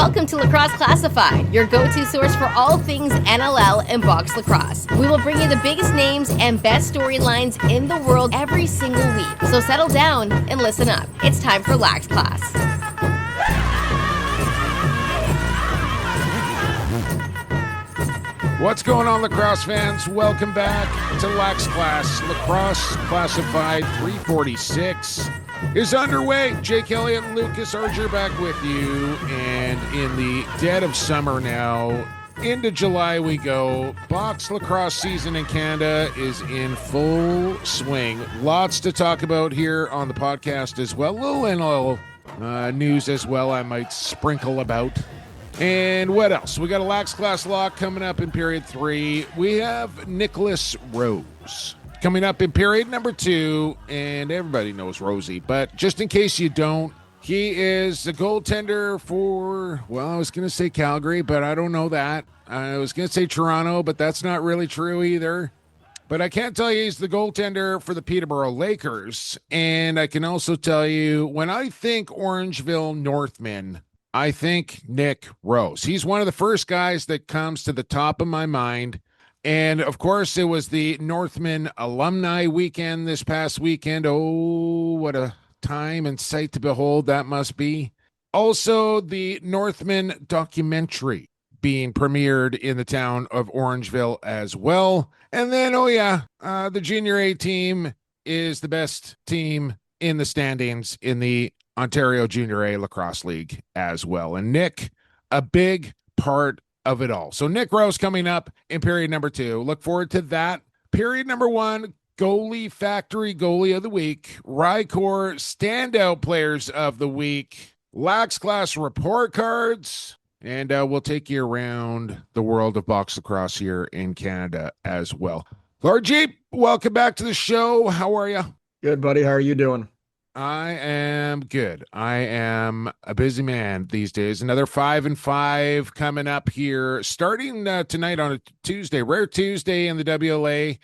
Welcome to Lacrosse Classified, your go-to source for all things NLL and box lacrosse. We will bring you the biggest names and best storylines in the world every single week. So settle down and listen up. It's time for Lax Class. What's going on, lacrosse fans? Welcome back to Lax Class. Lacrosse Classified 346 is underway. Jake Elliott and Lucas Archer back with you. And in the dead of summer now, into July we go. Box lacrosse season in Canada is in full swing. Lots to talk about here on the podcast as well. A little news as well I might sprinkle about. And what else? We got a Lax Class lock coming up in period 3. We have Nicholas Rose coming up in period number 2, and everybody knows Rosie, but just in case you don't, he is the goaltender for, well, I was going to say Calgary, but I don't know that. I was going to say Toronto, but that's not really true either. But I can't tell you he's the goaltender for the Peterborough Lakers, and I can also tell you, when I think Orangeville Northmen, I think Nick Rose. He's one of the first guys that comes to the top of my mind. And, of course, it was the Northmen alumni weekend this past weekend. Oh, what a time and sight to behold that must be. Also, the Northmen documentary being premiered in the town of Orangeville as well. And then, the Junior A team is the best team in the standings in the Ontario Junior A Lacrosse League as well. And Nick, a big part of it all. So Nick Rose coming up in period number 2. Look forward to that. Period number 1, Goalie Factory Goalie of the Week, Rycor Standout Players of the Week, Lax Class Report Cards, and we'll take you around the world of box lacrosse here in Canada as well. Lord Jeep, welcome back to the show. How are you? Good, buddy. How are you doing? I am good. I am a busy man these days. Another 5 and 5 coming up here, starting tonight on a Tuesday, rare Tuesday in the WLA.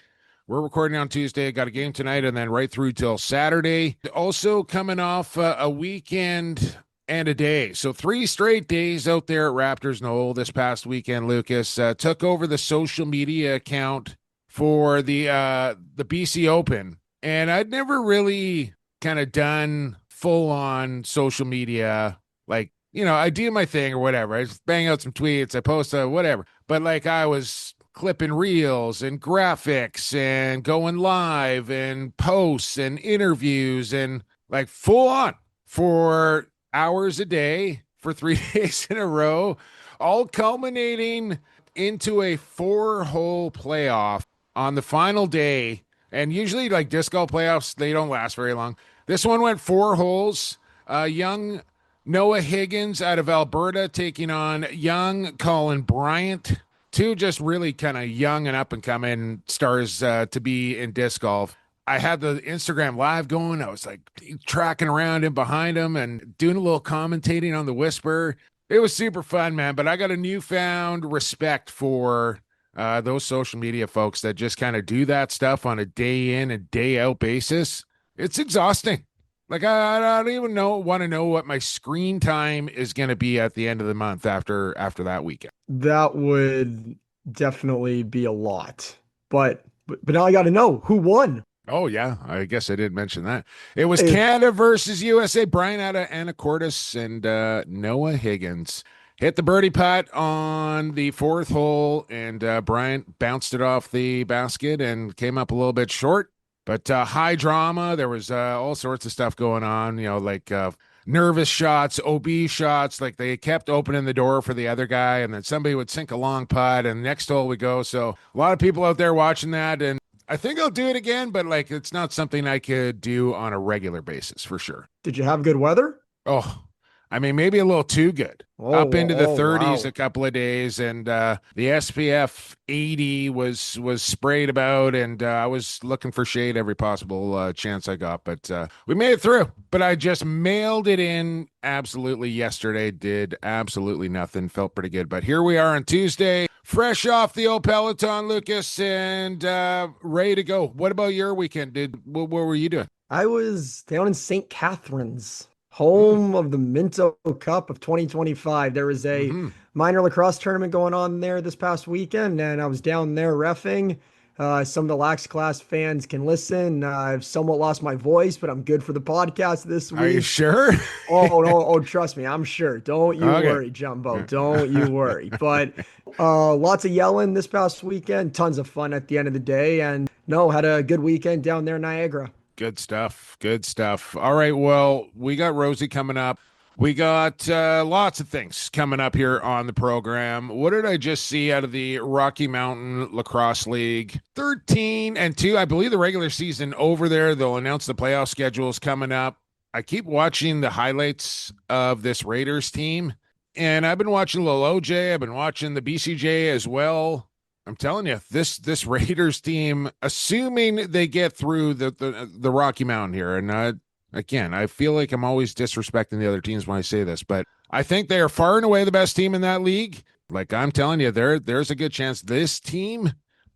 We're recording on Tuesday. Got a game tonight and then right through till Saturday. Also coming off a weekend and a day. So 3 straight days out there at Raptors Knoll this past weekend. Lucas took over the social media account for the BC Open. And I'd never really kind of done full on social media, like, I do my thing or whatever. I just bang out some tweets, I post whatever, but like I was clipping reels and graphics and going live and posts and interviews and like full on for hours a day for 3 days in a row, all culminating into a 4-hole playoff on the final day. And usually like disc golf playoffs, they don't last very long. This one went 4 holes. Young Noah Higgins out of Alberta taking on young Colin Bryant. 2 just really kind of young and up-and-coming stars to be in disc golf. I had the Instagram live going. I was like tracking around in behind him and doing a little commentating on the whisper. It was super fun, man. But I got a newfound respect for those social media folks that just kind of do that stuff on a day in and day out basis. It's exhausting. Like I don't even want to know what my screen time is going to be at the end of the month after that weekend. That would definitely be a lot. But now I got to know who won. Oh yeah, I guess I didn't mention that. It was Canada versus USA. Brian out of Anacortes and Noah Higgins hit the birdie putt on the 4th hole, and Bryant bounced it off the basket and came up a little bit short. But high drama. There was all sorts of stuff going on, like nervous shots, OB shots. Like they kept opening the door for the other guy, and then somebody would sink a long putt, and next hole we go. So a lot of people out there watching that, and I think I'll do it again, but like it's not something I could do on a regular basis for sure. Did you have good weather? Oh, I mean, maybe a little too good. Up into the 30s a couple of days, and the SPF 80 was sprayed about, and I was looking for shade every possible chance I got, but we made it through. But I just mailed it in absolutely yesterday, did absolutely nothing, felt pretty good. But here we are on Tuesday, fresh off the old Peloton, Lucas, and ready to go. What about your weekend? What were you doing? I was down in St. Catharines home of the Minto Cup of 2025. There was a Mm-hmm. minor lacrosse tournament going on there this past weekend, and I was down there reffing. Some of the Lax Class fans can listen. I've somewhat lost my voice, but I'm good for the podcast this Are you week. sure? Oh no, oh trust me, I'm sure. Don't you Okay. worry, Jumbo. Don't you worry. But lots of yelling this past weekend, tons of fun at the end of the day, and no, had a good weekend down there in Niagara. Good stuff. Good stuff. All right. Well, we got Rosie coming up. We got lots of things coming up here on the program. What did I just see out of the Rocky Mountain Lacrosse League? 13-2. I believe the regular season over there. They'll announce the playoff schedules coming up. I keep watching the highlights of this Raiders team, and I've been watching LOJ. I've been watching the BCJ as well. I'm telling you, this Raiders team, assuming they get through the Rocky Mountain here, and again, I feel like I'm always disrespecting the other teams when I say this, but I think they are far and away the best team in that league. Like I'm telling you, there's a good chance this team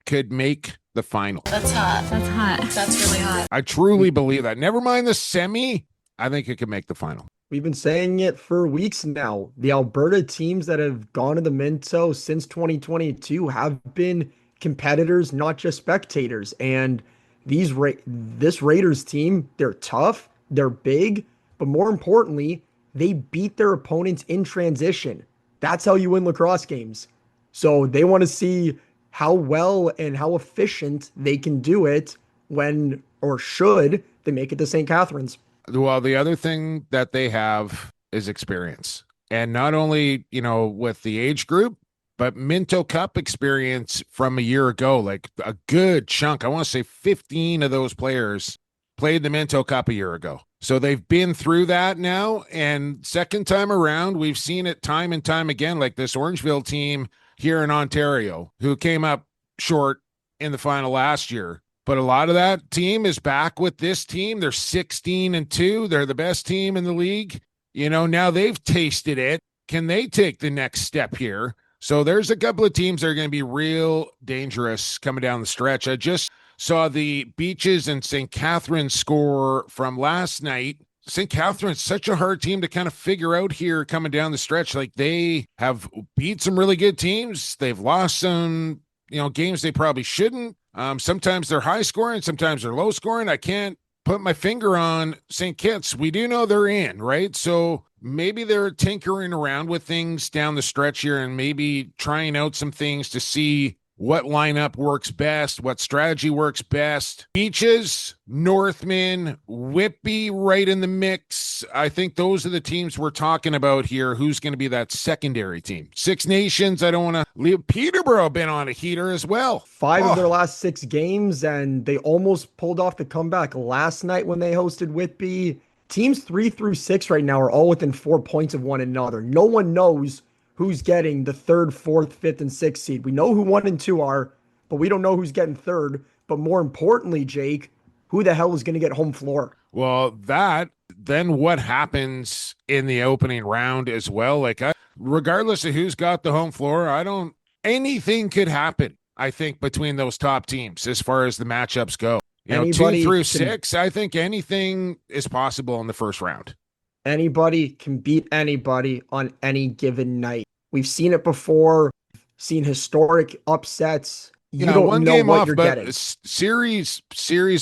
could make the final. That's hot. That's hot. That's really hot. I truly believe that. Never mind the semi, I think it could make the final. We've been saying it for weeks now. The Alberta teams that have gone to the Minto since 2022 have been competitors, not just spectators. And this Raiders team, they're tough, they're big, but more importantly, they beat their opponents in transition. That's how you win lacrosse games. So they want to see how well and how efficient they can do it when, or should, they make it to St. Catharines. Well, the other thing that they have is experience. And not only, with the age group, but Minto Cup experience from a year ago, like a good chunk. I want to say 15 of those players played the Minto Cup a year ago. So they've been through that now. And second time around, we've seen it time and time again, like this Orangeville team here in Ontario, who came up short in the final last year. But a lot of that team is back with this team. They're 16-2. They're the best team in the league. Now they've tasted it. Can they take the next step here? So there's a couple of teams that are going to be real dangerous coming down the stretch. I just saw the Beaches and St. Catharines score from last night. St. Catharines, such a hard team to kind of figure out here coming down the stretch. Like they have beat some really good teams. They've lost some, games they probably shouldn't. Sometimes they're high scoring, sometimes they're low scoring. I can't put my finger on St. Kitts. We do know they're in, right? So maybe they're tinkering around with things down the stretch here and maybe trying out some things to see what lineup works best, what strategy works best. Beaches, Northmen, Whitby right in the mix. I think those are the teams we're talking about here. Who's going to be that secondary team? Six Nations, I don't want to leave. Peterborough been on a heater as well. Five of their last 6 games, and they almost pulled off the comeback last night when they hosted Whitby. Teams 3 through 6 right now are all within 4 points of one another. No one knows who's getting the 3rd, 4th, 5th, and 6th seed. We know who 1 and 2 are, but we don't know who's getting 3rd. But more importantly, Jake, who the hell is going to get home floor? Well, then what happens in the opening round as well? Like, regardless of who's got the home floor, anything could happen, I think, between those top teams as far as the matchups go. 2 through 6, I think anything is possible in the first round. Anybody can beat anybody on any given night. We've seen it before, seen historic upsets. You don't one know game what off, you're but getting. Series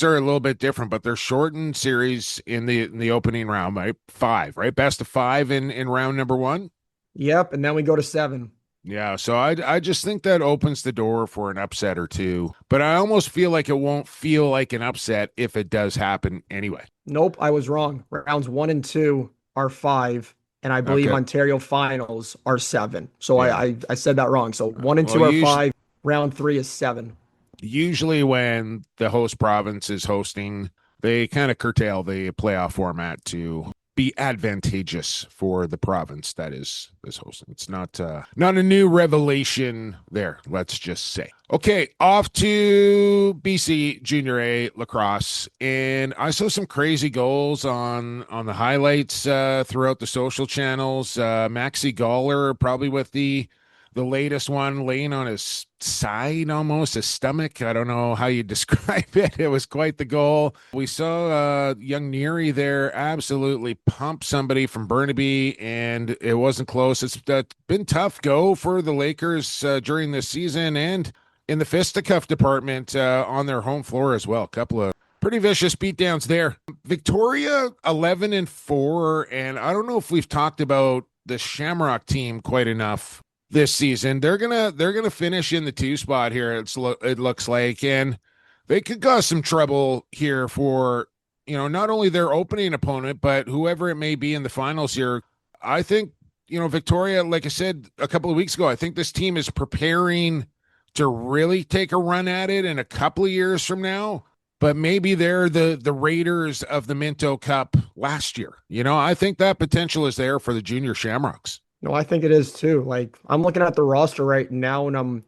are a little bit different, but they're shortened series in the opening round, right? 5, right? Best of 5 in round number 1. Yep, and then we go to 7. Yeah, so I just think that opens the door for an upset or two, but I almost feel like it won't feel like an upset if it does happen anyway. Nope, I was wrong. Rounds 1 and 2 are 5, and I believe Ontario finals are 7. So yeah. I said that wrong. So 1 and 2 are 5. Round 3 is 7. Usually when the host province is hosting, they kind of curtail the playoff format to be advantageous for the province that is hosting. It's not a new revelation there, let's just say. Okay, off to BC Junior A lacrosse, and I saw some crazy goals on the highlights throughout the social channels. Maxi Gawler probably with the the latest one, laying on his side, almost his stomach. I don't know how you describe it. It was quite the goal. We saw young Neary there absolutely pump somebody from Burnaby, and it wasn't close. It's been tough go for the Lakers during this season, and in the fisticuff department on their home floor as well. A couple of pretty vicious beatdowns there. Victoria 11-4, and I don't know if we've talked about the Shamrock team quite enough this season. They're gonna finish in the 2 spot here. It looks like, and they could cause some trouble here for not only their opening opponent but whoever it may be in the finals here. I think Victoria, like I said a couple of weeks ago, I think this team is preparing to really take a run at it in a couple of years from now. But maybe they're the Raiders of the Minto Cup last year. I think that potential is there for the junior Shamrocks. No, I think it is too. Like, I'm looking at the roster right now, and I'm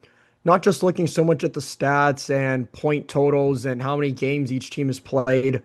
not just looking so much at the stats and point totals and how many games each team has played,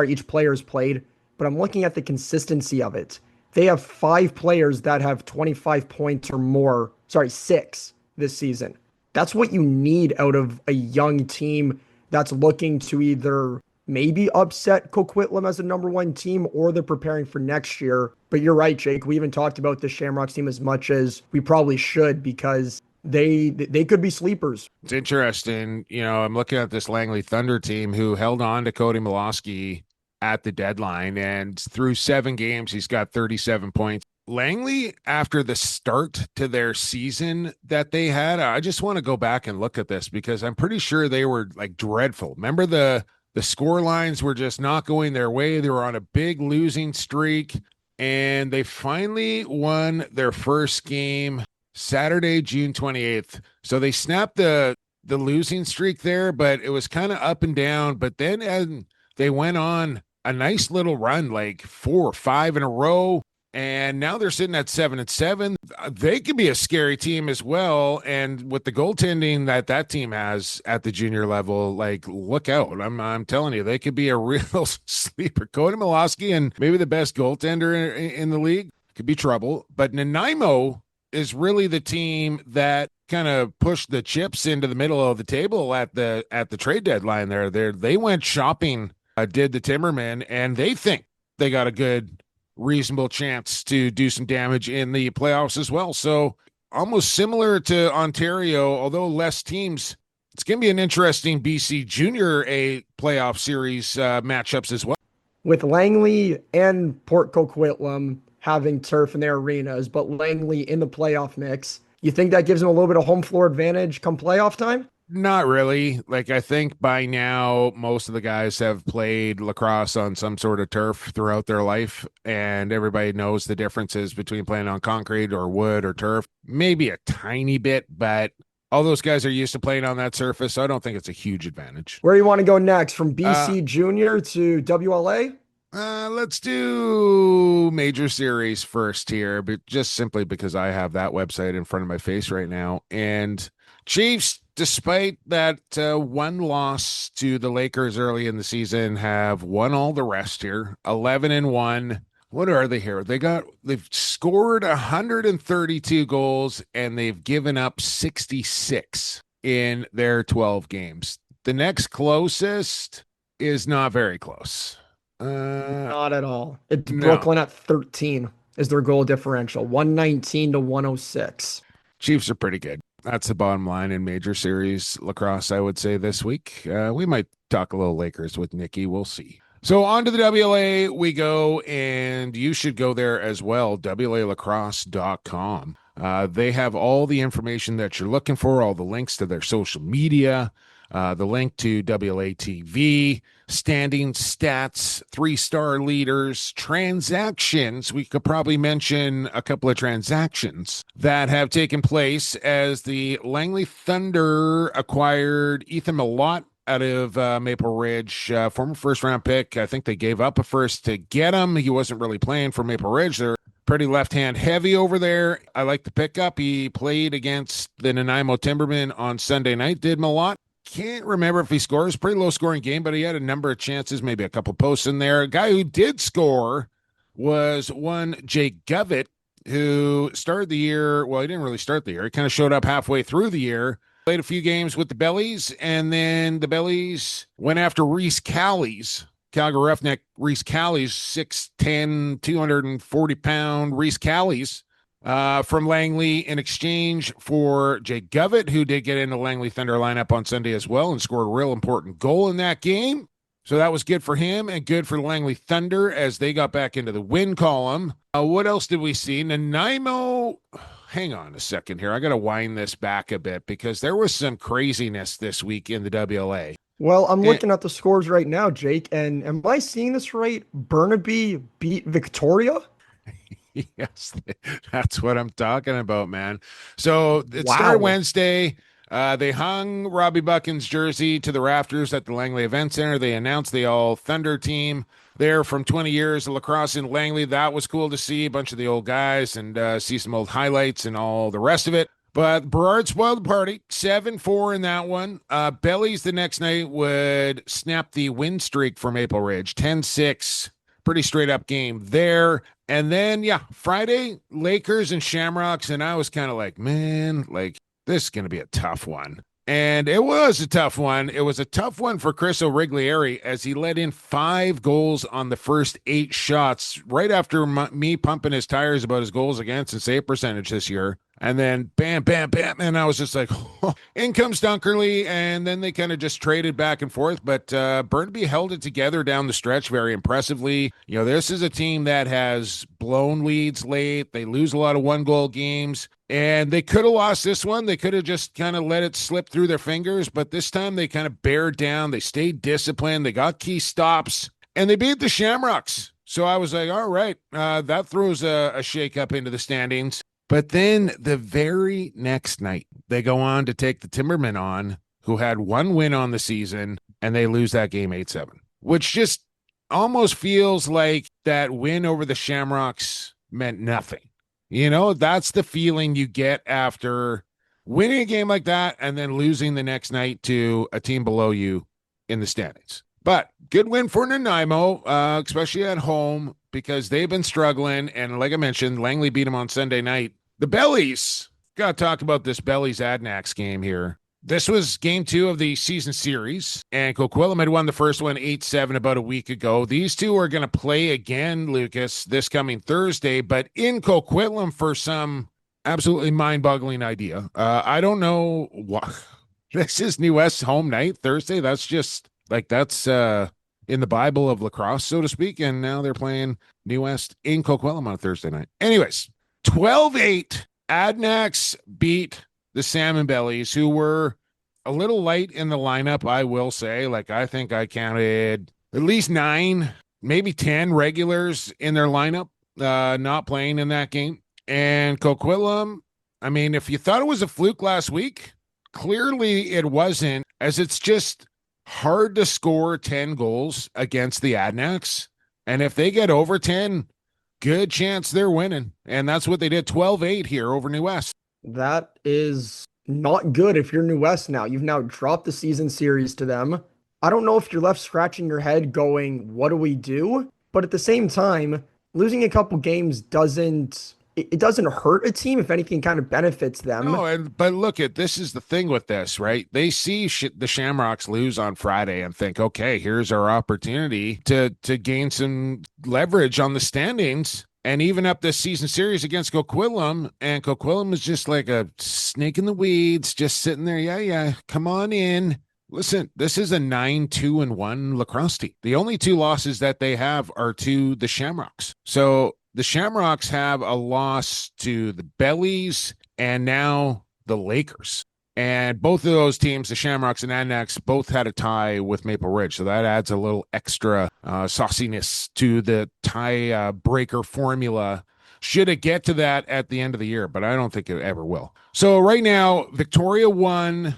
each player has played, but I'm looking at the consistency of it. They have 5 players that have 25 points or more, 6 this season. That's what you need out of a young team that's looking to either maybe upset Coquitlam as a number 1 team, or they're preparing for next year. But you're right, Jake. We haven't talked about the Shamrocks team as much as we probably should, because they could be sleepers. It's interesting. I'm looking at this Langley Thunder team who held on to Cody Miloski at the deadline, and through 7 games, he's got 37 points. Langley, after the start to their season that they had, I just want to go back and look at this because I'm pretty sure they were like dreadful. Remember the score lines were just not going their way. They were on a big losing streak, and they finally won their first game Saturday, June 28th. So they snapped the losing streak there, but it was kind of up and down. But then they went on a nice little run, like 4 or 5 in a row. And now they're sitting at 7-7. They could be a scary team as well. And with the goaltending that team has at the junior level, like, look out. I'm telling you, they could be a real sleeper. Cody Miloski, and maybe the best goaltender in the league, could be trouble. But Nanaimo is really the team that kind of pushed the chips into the middle of the table at the trade deadline there. They went shopping, did the Timmerman, and they think they got a good, reasonable chance to do some damage in the playoffs as well. So almost similar to Ontario, although less teams. It's going to be an interesting BC Junior A playoff series matchups as well. With Langley and Port Coquitlam having turf in their arenas, but Langley in the playoff mix, you think that gives them a little bit of home floor advantage come playoff time? Not really. Like, I think by now, most of the guys have played lacrosse on some sort of turf throughout their life, and everybody knows the differences between playing on concrete or wood or turf. Maybe a tiny bit, but all those guys are used to playing on that surface, so I don't think it's a huge advantage. Where do you want to go next? From BC Junior to WLA? Let's do major series first here, but just simply because I have that website in front of my face right now. And Chiefs, despite that 1 loss to the Lakers early in the season, have won all the rest here. 11-1. What are they here? They've scored 132 goals, and they've given up 66 in their 12 games. The next closest is not very close. Not at all. It's no. Brooklyn at 13 is their goal differential, 119 to 106. Chiefs are pretty good. That's the bottom line in major series lacrosse, I would say, this week. We might talk a little Lakers with Nikki. We'll see. So on to the WLA we go, and you should go there as well, WLAlacrosse.com. They have all the information that you're looking for, all the links to their social media, the link to WLA TV, standing stats, 3-star leaders, transactions. We could probably mention a couple of transactions that have taken place as the Langley Thunder acquired Ethan Malott out of Maple Ridge, former first-round pick. I think they gave up a first to get him. He wasn't really playing for Maple Ridge. They're pretty left-hand heavy over there. I like the pickup. He played against the Nanaimo Timbermen on Sunday night, did Malott. Can't remember if he scores. Pretty low-scoring game, but he had a number of chances, maybe a couple posts in there. A guy who did score was one Jake Govett, who started the year, well, he didn't really start the year. He kind of showed up halfway through the year, played a few games with the Bellies, and then the Bellies went after Reese Callies, Calgary Roughneck Reese Callies, 6'10", 240-pound Reese Callies, from Langley in exchange for Jake Govett, who did get in the Langley Thunder lineup on Sunday as well and scored a real important goal in that game. So that was good for him and good for the Langley Thunder as they got back into the win column. What else did we see? Nanaimo, hang on a second here. I got to wind this back a bit because there was some craziness this week in the WLA. Well, I'm looking at the scores right now, Jake, and am I seeing this right? Burnaby beat Victoria? Yes, that's what I'm talking about, man. So it started Wednesday. They hung Robbie Buchan's jersey to the rafters at the Langley Event Center. They announced the all Thunder team there from 20 years of lacrosse in Langley. That was cool to see a bunch of the old guys and see some old highlights and all the rest of it. But Burrard spoiled the party, 7-4 in that one. Bellies the next night would snap the win streak for Maple Ridge, 10-6. Pretty straight up game there. And then, Friday, Lakers and Shamrocks. And I was kind of like, man, this is going to be a tough one. And it was a tough one. It was a tough one for Chris O'Riglieri as he let in 5 goals on the first 8 shots right after me pumping his tires about his goals against and save percentage this year. And then bam, bam, bam. And I was just like, in comes Dunkerley. And then they kind of just traded back and forth. But Burnaby held it together down the stretch very impressively. You know, this is a team that has blown leads late. They lose a lot of 1-goal games. And they could have lost this one. They could have just kind of let it slip through their fingers. But this time they kind of bared down. They stayed disciplined. They got key stops. And they beat the Shamrocks. So I was like, all right, that throws a shakeup into the standings. But then the very next night, they go on to take the Timbermen on, who had 1 win on the season, and they lose that game 8-7, which just almost feels like that win over the Shamrocks meant nothing. You know, that's the feeling you get after winning a game like that and then losing the next night to a team below you in the standings. But good win for Nanaimo, especially at home, because they've been struggling. And like I mentioned, Langley beat them on Sunday night. The Bellies, got to talk about this Bellies Adnax game here. This was game 2 of the season series, and Coquitlam had won the first one 8-7 about a week ago. These two are going to play again, Lucas, this coming Thursday, but in Coquitlam for some absolutely mind-boggling idea. I don't know why. This is New West's home night, Thursday. That's just, that's in the Bible of lacrosse, so to speak, and now they're playing New West in Coquitlam on a Thursday night. Anyways, 12-8, Adnax beat the Salmon Bellies, who were a little light in the lineup, I will say. I think I counted at least 9, maybe 10 regulars in their lineup not playing in that game. And Coquitlam, I mean, if you thought it was a fluke last week, clearly it wasn't, as it's just hard to score 10 goals against the Adnax. And if they get over 10, good chance they're winning. And that's what they did, 12-8 here over New West. That is not good if you're New West now. You've now dropped the season series to them. I don't know if you're left scratching your head going, what do we do? But at the same time, losing a couple games doesn't hurt a team. If anything, kind of benefits them. No, but look, this is the thing with this, right? They see the Shamrocks lose on Friday and think, okay, here's our opportunity to gain some leverage on the standings and even up this season series against Coquitlam. And Coquitlam is just like a snake in the weeds, just sitting there. Yeah, come on in. Listen, this is a 9-2-1 lacrosse team. The only 2 losses that they have are to the Shamrocks. So the Shamrocks have a loss to the Bellies and now the Lakers. And both of those teams, the Shamrocks and Adnax, both had a tie with Maple Ridge. So that adds a little extra sauciness to the tie breaker formula. Should it get to that at the end of the year, but I don't think it ever will. So right now, Victoria won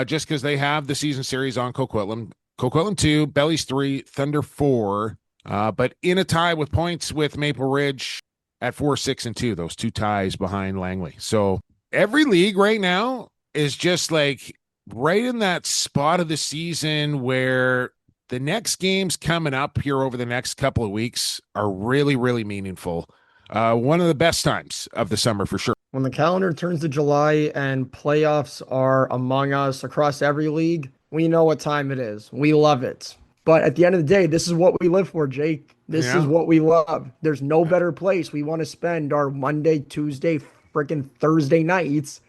just because they have the season series on Coquitlam. Coquitlam 2, Bellies 3, Thunder 4. But in a tie with points with Maple Ridge at 4-6-2, those 2 ties behind Langley. So every league right now is just right in that spot of the season where the next games coming up here over the next couple of weeks are really, really meaningful. One of the best times of the summer for sure. When the calendar turns to July and playoffs are among us across every league, we know what time it is. We love it. But at the end of the day, this is what we live for, Jake. This is Yeah. what we love. There's no better place we want to spend our Monday, Tuesday, freaking Thursday nights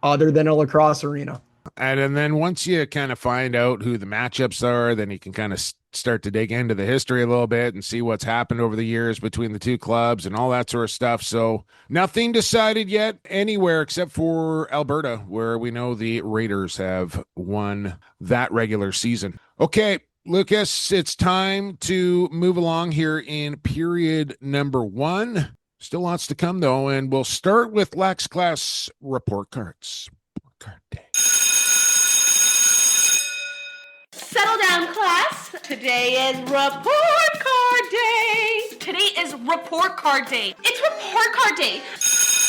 other than a lacrosse arena. And then once you kind of find out who the matchups are, then you can kind of start to dig into the history a little bit and see what's happened over the years between the two clubs and all that sort of stuff. So nothing decided yet anywhere except for Alberta, where we know the Raiders have won that regular season. Okay, Lucas, it's time to move along here in period number 1. Still lots to come, though, and we'll start with Lax Class Report Cards. Report Card Day. Settle down, class. Today is Report Card Day. Today is Report Card Day. It's Report Card Day.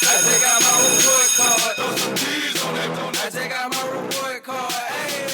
I take out my report card. Throw some D's on it. I take out my report card. Hey.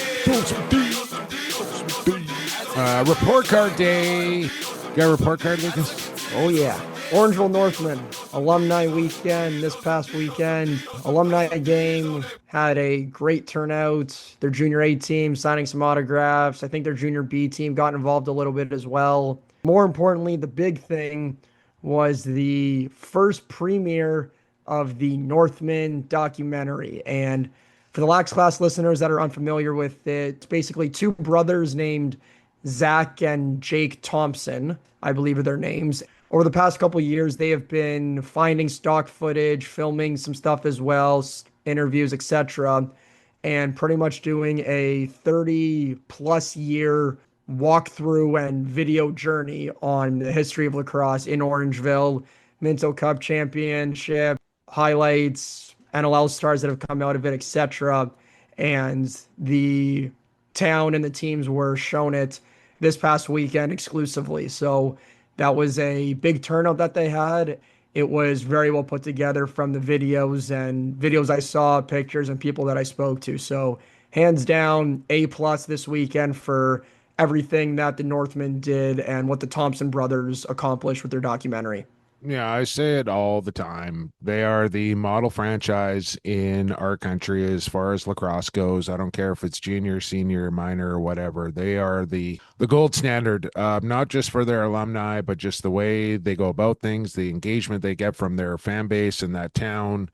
Report Card Day. Got a report card, Lucas? Oh, yeah. Orangeville Northmen alumni weekend this past weekend. Alumni game had a great turnout. Their junior A team signing some autographs. I think their junior B team got involved a little bit as well. More importantly, the big thing was the first premiere of the Northmen documentary. And for the Lax Class listeners that are unfamiliar with it, it's basically two brothers named Zach and Jake Thompson, I believe are their names. Over the past couple of years, they have been finding stock footage, filming some stuff as well, interviews, etc., and pretty much doing a 30-plus year walkthrough and video journey on the history of lacrosse in Orangeville, Minto Cup Championship, highlights, NLL stars that have come out of it, etc. And the town and the teams were shown it this past weekend exclusively. So that was a big turnout that they had. It was very well put together from the videos I saw, pictures, and people that I spoke to. So hands down, A+ this weekend for everything that the Northmen did and what the Thompson brothers accomplished with their documentary. Yeah, I say it all the time. They are the model franchise in our country as far as lacrosse goes. I don't care if it's junior, senior, minor, or whatever. They are the gold standard, not just for their alumni, but just the way they go about things, the engagement they get from their fan base in that town.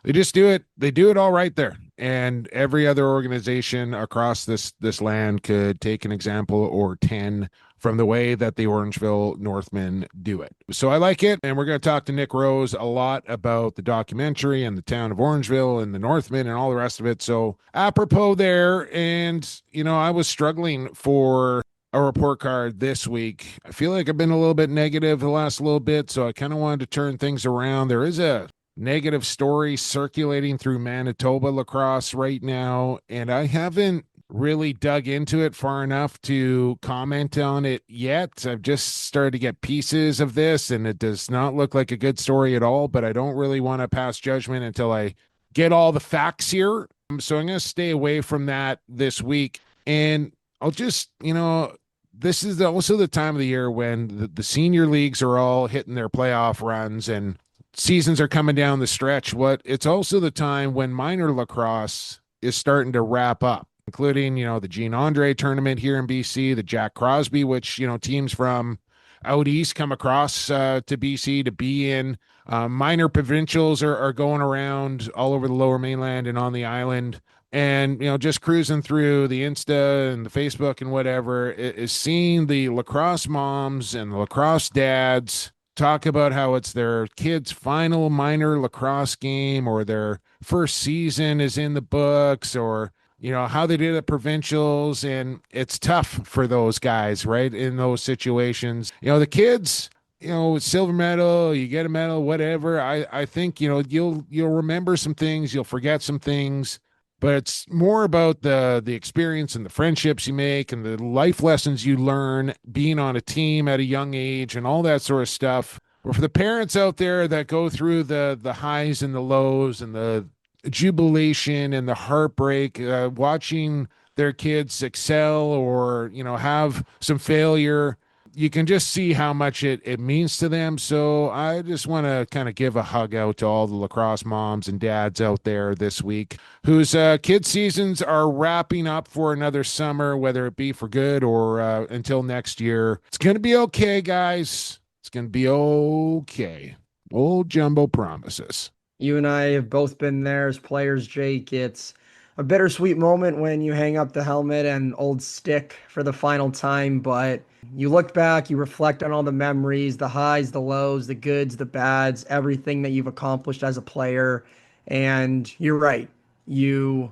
They just do it. They do it all right there. And every other organization across this land could take an example or 10 from the way that the Orangeville Northmen do it. So I like it. And we're going to talk to Nick Rose a lot about the documentary and the town of Orangeville and the Northmen and all the rest of it. So apropos there. And, I was struggling for a report card this week. I feel like I've been a little bit negative the last little bit. So I kind of wanted to turn things around. There is a negative story circulating through Manitoba lacrosse right now, and I haven't really dug into it far enough to comment on it yet. I've just started to get pieces of this, and it does not look like a good story at all, but I don't really want to pass judgment until I get all the facts here. So I'm going to stay away from that this week, and I'll just, this is also the time of the year when the senior leagues are all hitting their playoff runs and seasons are coming down the stretch. It's also the time when minor lacrosse is starting to wrap up, including, the Gene Andre tournament here in BC, the Jack Crosby, which, teams from out east come across to BC to be in. Minor provincials are going around all over the lower mainland and on the island. And, just cruising through the Insta and the Facebook and whatever is seeing the lacrosse moms and the lacrosse dads talk about how it's their kids' final minor lacrosse game or their first season is in the books, or, how they did at provincials. And it's tough for those guys, right? In those situations, the kids, silver medal, you get a medal, whatever. I think, you'll remember some things, you'll forget some things, but it's more about the experience and the friendships you make and the life lessons you learn being on a team at a young age and all that sort of stuff. Or for the parents out there that go through the highs and the lows and the jubilation and the heartbreak, watching their kids excel or, have some failure, you can just see how much it means to them. So I just want to kind of give a hug out to all the lacrosse moms and dads out there this week whose kid seasons are wrapping up for another summer, whether it be for good or until next year. It's going to be okay, guys. It's going to be okay. Old Jumbo promises. You and I have both been there as players, Jake. It's a bittersweet moment when you hang up the helmet and old stick for the final time, but you look back, you reflect on all the memories, the highs, the lows, the goods, the bads, everything that you've accomplished as a player, and you're right. You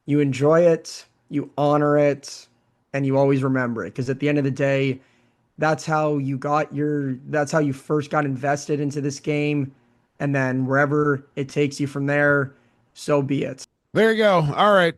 enjoy it, you honor it, and you always remember it, because at the end of the day, that's how you first got invested into this game. And then wherever it takes you from there, so be it. There you go. All right.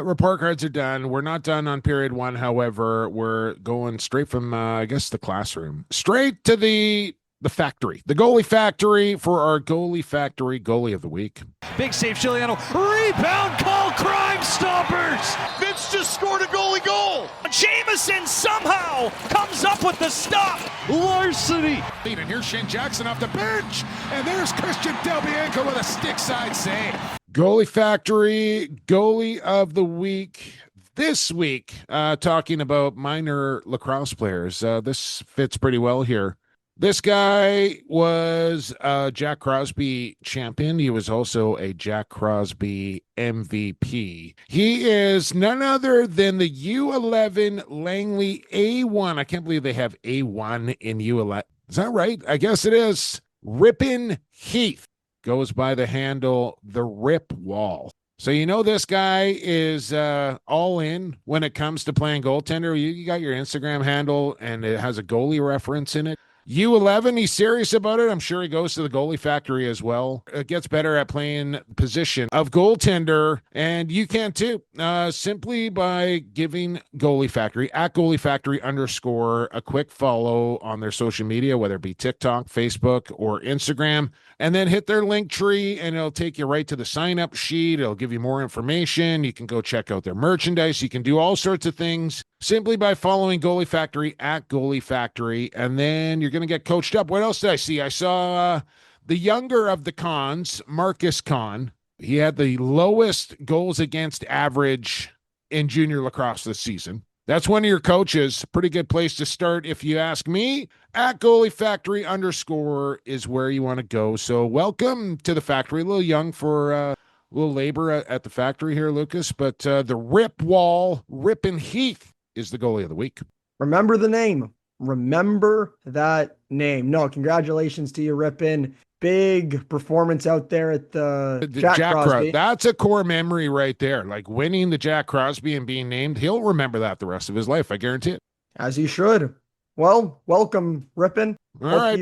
Report cards are done. We're not done on period one. However, we're going straight from, I guess, the classroom, straight to the factory, the Goalie Factory, for our Goalie Factory Goalie of the Week. Big save, Giuliano. Rebound call, Crime Stoppers. Vince just scored a goalie goal. Jamison somehow comes up with the stop. Larceny. And here's Shane Jackson off the bench. And there's Christian Del Bianco with a stick side save. Goalie Factory Goalie of the Week. This week, talking about minor lacrosse players. This fits pretty well here. This guy was a Jack Crosby champion. He was also a Jack Crosby MVP. He is none other than the U11 Langley A1. I can't believe they have A1 in U11. Is that right? I guess it is. Ripon Heath goes by the handle The Rip Wall. So you know this guy is all in when it comes to playing goaltender. You got your Instagram handle, and it has a goalie reference in it. U11, he's serious about it. I'm sure he goes to the Goalie Factory as well. It gets better at playing position of goaltender, and you can too, simply by giving Goalie Factory, at Goalie Factory _ a quick follow on their social media, whether it be TikTok, Facebook, or Instagram, and then hit their link tree, and it'll take you right to the sign-up sheet. It'll give you more information. You can go check out their merchandise. You can do all sorts of things simply by following Goalie Factory, at Goalie Factory, and then you're going to get coached up. What else did I see? I saw the younger of the Cons, Marcus Con. He had the lowest goals against average in junior lacrosse this season. That's one of your coaches. Pretty good place to start, if you ask me. At Goalie Factory _ is where you want to go. So welcome to the factory. A little young for a little labor at the factory here, Lucas. But the Rip Wall, Ripon Heath, is the Goalie of the Week. Remember the name. Remember that name. No, congratulations to you, Ripon. Big performance out there at the Jack Crosby. That's a core memory right there. Like winning the Jack Crosby and being named. He'll remember that the rest of his life. I guarantee it. As he should. Well, welcome, Ripon. Hope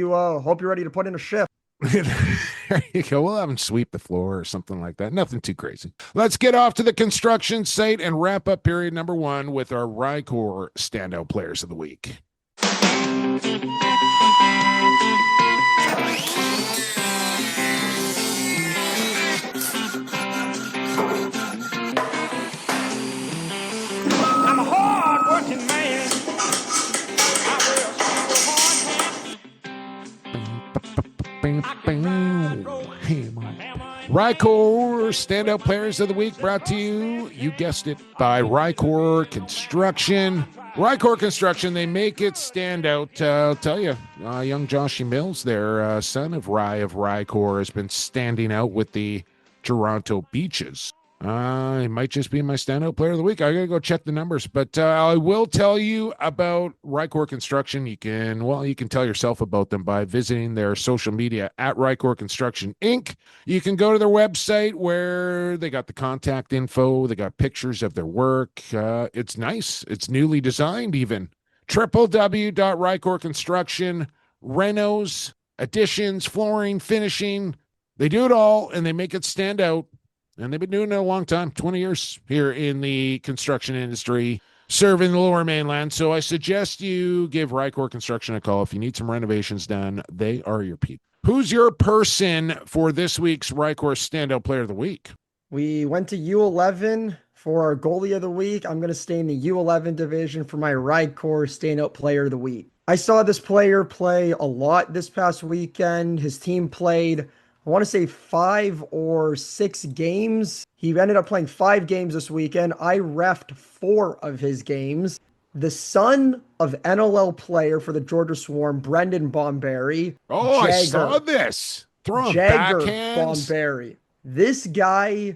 you're ready to put in a shift. There you go. We'll have him sweep the floor or something like that. Nothing too crazy. Let's get off to the construction site and wrap up period number one with our Rycor standout players of the week. I'm a hard-working man. Rycor standout players of the week brought to you guessed it, by Rycor Construction. Rycor Construction, they make it stand out. I'll tell you, young Joshy Mills, their son of Rycor, has been standing out with the Toronto Beaches. He might just be my standout player of the week. I gotta go check the numbers, but I will tell you about Rycor Construction. You can tell yourself about them by visiting their social media at Rycor Construction Inc. You can go to their website where they got the contact info. They got pictures of their work. It's nice. It's newly designed even. www.Rycor Construction, renos, additions, flooring, finishing. They do it all, and they make it stand out. And they've been doing it a long time, 20 years here in the construction industry, serving the Lower Mainland. So I suggest you give Rycor Construction a call. If you need some renovations done, they are your people. Who's your person for this week's Rycor Standout Player of the Week? We went to U11 For our goalie of the week, I'm going to stay in the U11 division for my Rycor standout player of the week. I saw this player play a lot this past weekend. His team played, I want to say 5 or 6 games. He ended up playing 5 games this weekend. I refed 4 of his games. The son of NLL player for the Georgia Swarm, Brendan Bomberry. Oh, I saw this. Throwing Jagger backhands. Bomberry. This guy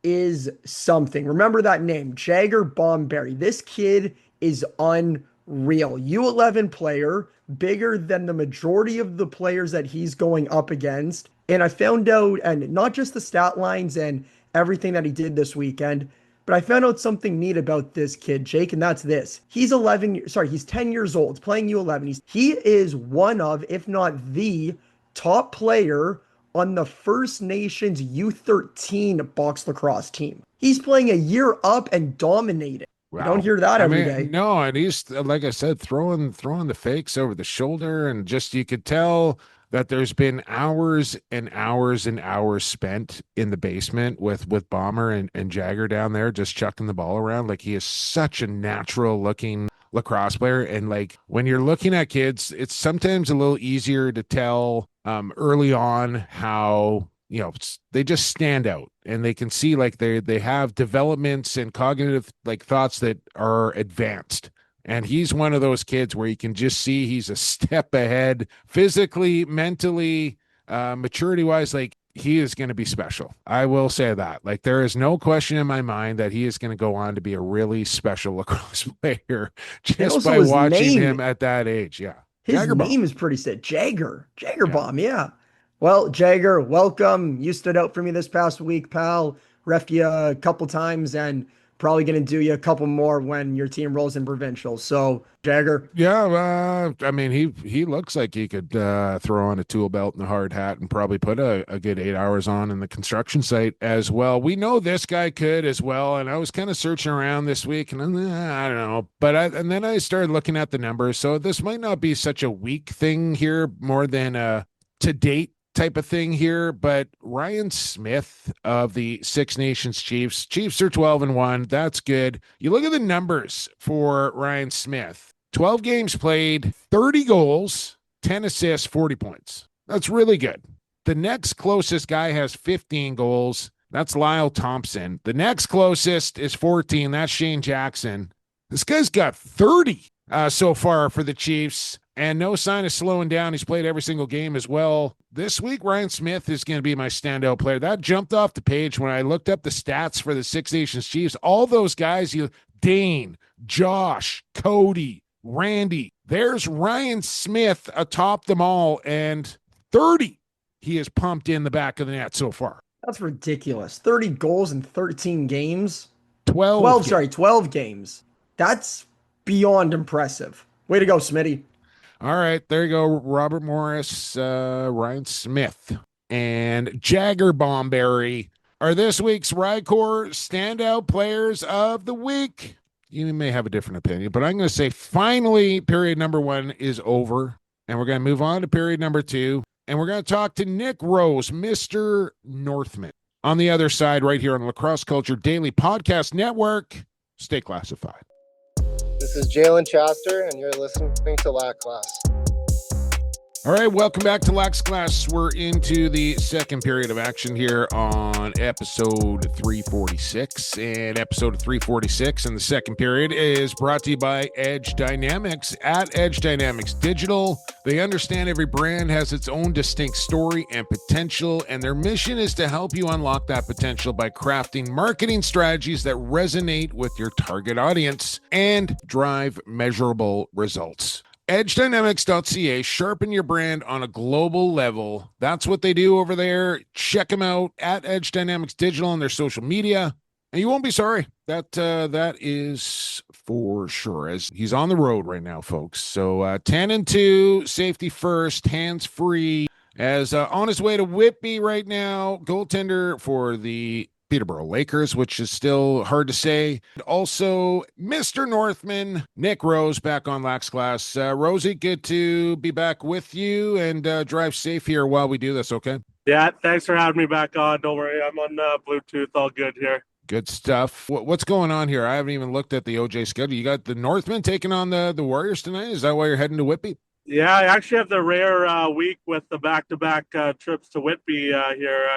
is something. Remember that name, Jagger Bomberry. This kid is unreal. U11 player, bigger than the majority of the players that he's going up against. And I found out, and not just the stat lines and everything that he did this weekend, but I found out something neat about this kid, Jake, and that's this. He's 10 years old, playing U11. He is one of, if not the top player on the First Nations U13 box lacrosse team. He's playing a year up and dominating. Wow. You don't hear that every day. No, and he's, like I said, throwing the fakes over the shoulder, and just you could tell that there's been hours and hours and hours spent in the basement with Bomber and Jagger down there just chucking the ball around. Like, he is such a natural looking lacrosse player. And like, when you're looking at kids, it's sometimes a little easier to tell early on how, you know, they just stand out, and they can see like they have developments and cognitive like thoughts that are advanced. And he's one of those kids where you can just see he's a step ahead physically, mentally, maturity wise. Like, he is going to be special. I will say that. Like, there is no question in my mind that he is going to go on to be a really special lacrosse player just by watching him at that age. Yeah. His name is pretty sick. Jagger Bomb. Yeah. Well, Jagger, welcome. You stood out for me this past week, pal. Ref you a couple times, and probably going to do you a couple more when your team rolls in provincial. So, Jagger. Yeah, I mean, he looks like he could throw on a tool belt and a hard hat and probably put a good 8 hours on in the construction site as well. We know this guy could as well, and I was kind of searching around this week, and I don't know. But and then I started looking at the numbers, so this might not be such a weak thing here, more than a to-date type of thing here. But Ryan Smith of the Six Nations Chiefs are 12-1. That's good. You look at the numbers for Ryan Smith. 12 games played, 30 goals, 10 assists, 40 points. That's really good. The next closest guy has 15 goals. That's Lyle Thompson. The next closest is 14. That's Shane Jackson. This guy's got 30 so far for the Chiefs, and no sign of slowing down. He's played every single game as well. This week, Ryan Smith is going to be my standout player. That jumped off the page when I looked up the stats for the Six Nations Chiefs. All those guys, Dane, Josh, Cody, Randy. There's Ryan Smith atop them all, and 30 he has pumped in the back of the net so far. That's ridiculous. 30 goals in 13 games. 12 games. That's beyond impressive. Way to go, Smitty. All right, there you go. Robert Morris, Ryan Smith, and Jagger Bomberry are this week's Rycor standout players of the week. You may have a different opinion, but I'm going to say finally period number 1 is over, and we're going to move on to period number 2, and we're going to talk to Nick Rose, Mr. Northmen, on the other side right here on the Lacrosse Culture Daily Podcast Network. Stay classified. This is Jalen Chaster, and you're listening to Lax Class. All right, welcome back to Lax Class. We're into the second period of action here on episode 346. And episode 346 in the second period is brought to you by Edge Dynamics. At Edge Dynamics Digital, they understand every brand has its own distinct story and potential, and their mission is to help you unlock that potential by crafting marketing strategies that resonate with your target audience and drive measurable results. EdgeDynamics.ca, sharpen your brand on a global level. That's what they do over there. Check them out at Edge Dynamics Digital on their social media, and you won't be sorry. That is for sure, as he's on the road right now, folks. So 10-2, safety first, hands free, as on his way to Whitby right now, goaltender for the Peterborough Lakers, which is still hard to say. Also, Mr. Northman, Nick Rose, back on Lax Class. Rosie, good to be back with you, and drive safe here while we do this, okay? Yeah, thanks for having me back on. Don't worry, I'm on Bluetooth, all good here. Good stuff. What's going on here? I haven't even looked at the OJ schedule. You got the Northmen taking on the Warriors tonight. Is that why you're heading to Whitby? Yeah, I actually have the rare week with the back-to-back trips to Whitby here.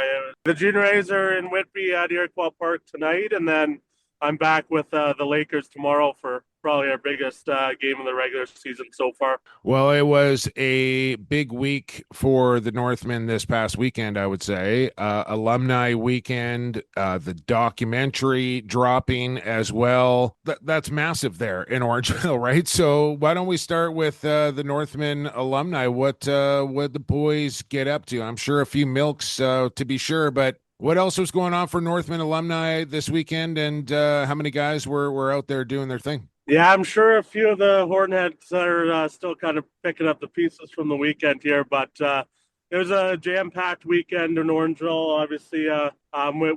The Junior A's are in Whitby at Iroquois Park tonight, and then I'm back with the Lakers tomorrow for probably our biggest game of the regular season so far. Well, it was a big week for the Northmen this past weekend, I would say. Alumni weekend, the documentary dropping as well. That's massive there in Orangeville, right? So why don't we start with the Northmen alumni? What the boys get up to? I'm sure a few milks to be sure, but what else was going on for Northmen alumni this weekend, and how many guys were out there doing their thing? Yeah, I'm sure a few of the Hornheads are still kind of picking up the pieces from the weekend here, but it was a jam-packed weekend in Orangeville. Obviously,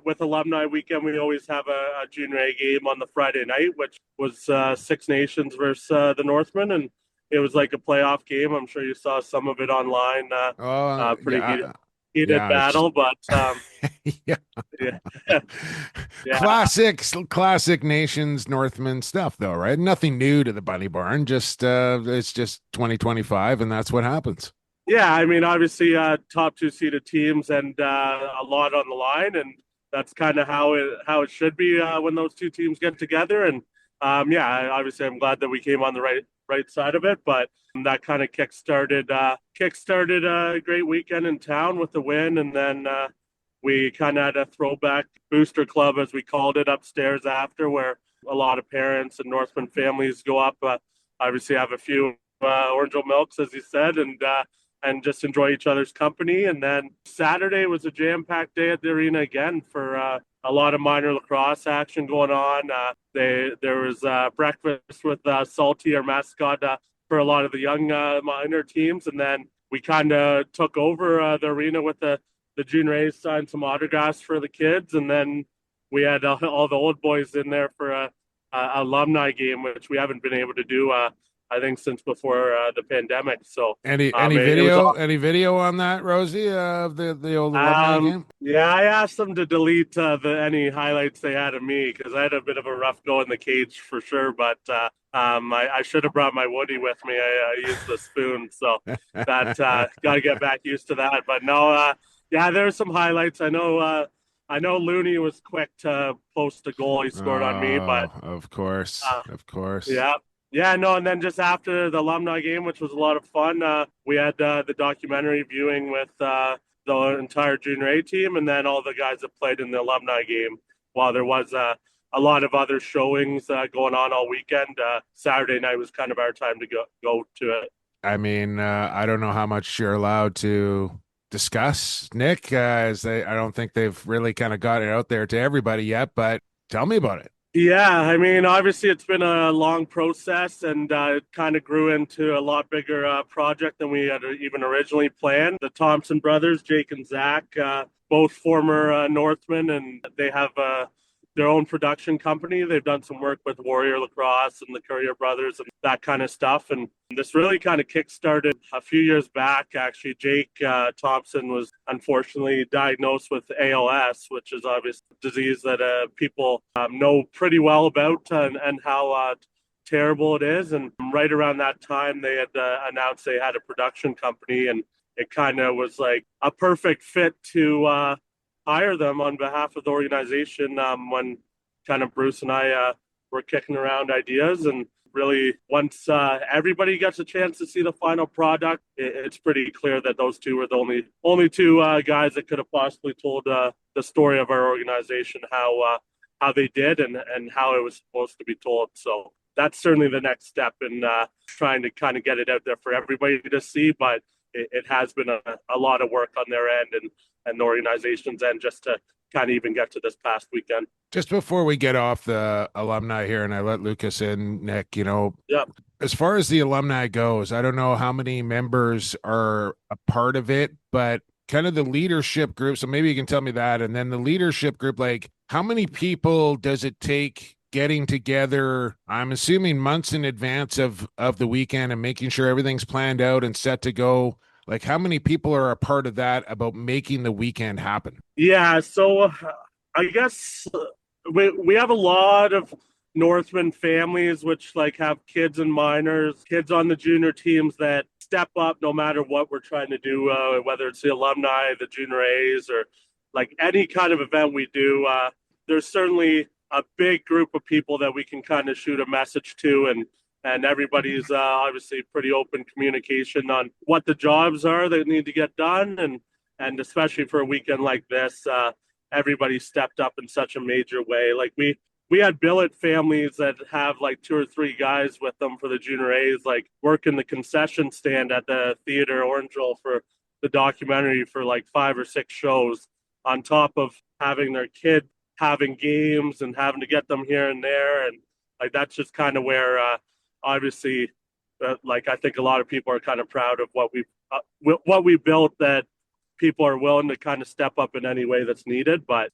with Alumni Weekend, we always have a Junior A game on the Friday night, which was Six Nations versus the Northmen, and it was like a playoff game. I'm sure you saw some of it online. Pretty heated battle, but yeah. Yeah. Classic Nations Northmen stuff, though, right? Nothing new to the Bunny Barn. Just it's just 2025, and that's what happens. Yeah, I mean, obviously, top two seeded teams and a lot on the line, and that's kind of how it should be when those two teams get together. And obviously, I'm glad that we came on the right side of it, but that kind of kickstarted a great weekend in town with the win, and then we kind of had a throwback booster club, as we called it, upstairs after, where a lot of parents and Northman families go up. Obviously, have a few Orangeville Milks, as you said, and just enjoy each other's company. And then Saturday was a jam-packed day at the arena again for a lot of minor lacrosse action going on. There was breakfast with Salty, our mascot, for a lot of the young minor teams, and then we kind of took over the arena with the Junior A's, signed some autographs for the kids, and then we had all the old boys in there for a alumni game, which we haven't been able to do, I think, since before the pandemic. So any video on that, Rosie, of the old alumni game? Yeah, I asked them to delete any highlights they had of me, because I had a bit of a rough go in the cage for sure, but I should have brought my Woody with me. I used the spoon, so that got to get back used to that. But no, yeah, there's some highlights. I know Looney was quick to post a goal he scored on me, but of course. Yeah, no, and then just after the alumni game, which was a lot of fun, we had the documentary viewing with the entire Junior A team, and then all the guys that played in the alumni game. While there was a lot of other showings going on all weekend, Saturday night was kind of our time to go to it. I mean, I don't know how much you're allowed to discuss, Nick, as I don't think they've really kind of got it out there to everybody yet, but tell me about it. Yeah, I mean, obviously it's been a long process, and it kind of grew into a lot bigger project than we had even originally planned. The Thompson brothers, Jake and Zach, both former Northmen, and they have their own production company. They've done some work with Warrior Lacrosse and the Courier Brothers and that kind of stuff. And this really kind of kickstarted a few years back. Actually, Jake Thompson was unfortunately diagnosed with ALS, which is obviously a disease that people know pretty well about and how terrible it is. And right around that time, they had announced they had a production company, and it kind of was like a perfect fit to hire them on behalf of the organization when kind of Bruce and I were kicking around ideas. And really, once everybody gets a chance to see the final product, it's pretty clear that those two were the only two guys that could have possibly told the story of our organization, how they did and how it was supposed to be told. So that's certainly the next step in trying to kind of get it out there for everybody to see. But it has been a lot of work on their end and the organization's end just to kind of even get to this past weekend. Just before we get off the alumni here, and I let Lucas in, Nick, as far as the alumni goes, I don't know how many members are a part of it, but kind of the leadership group. So maybe you can tell me that. And then the leadership group, like how many people does it take getting together? I'm assuming months in advance of the weekend and making sure everything's planned out and set to go. Like, how many people are a part of that about making the weekend happen? Yeah, so I guess we have a lot of Northmen families which like have kids and minors, kids on the junior teams that step up no matter what we're trying to do, whether it's the alumni, the junior A's, or like any kind of event we do. There's certainly a big group of people that we can kind of shoot a message to, and everybody's obviously pretty open communication on what the jobs are that need to get done, and especially for a weekend like this, everybody stepped up in such a major way. Like we had billet families that have like 2 or 3 guys with them for the junior A's, like working the concession stand at the theater Orangeville for the documentary for like 5 or 6 shows, on top of having their kid having games and having to get them here and there. And like, that's just kind of where, obviously, like, I think a lot of people are kind of proud of what we built, that people are willing to kind of step up in any way that's needed. But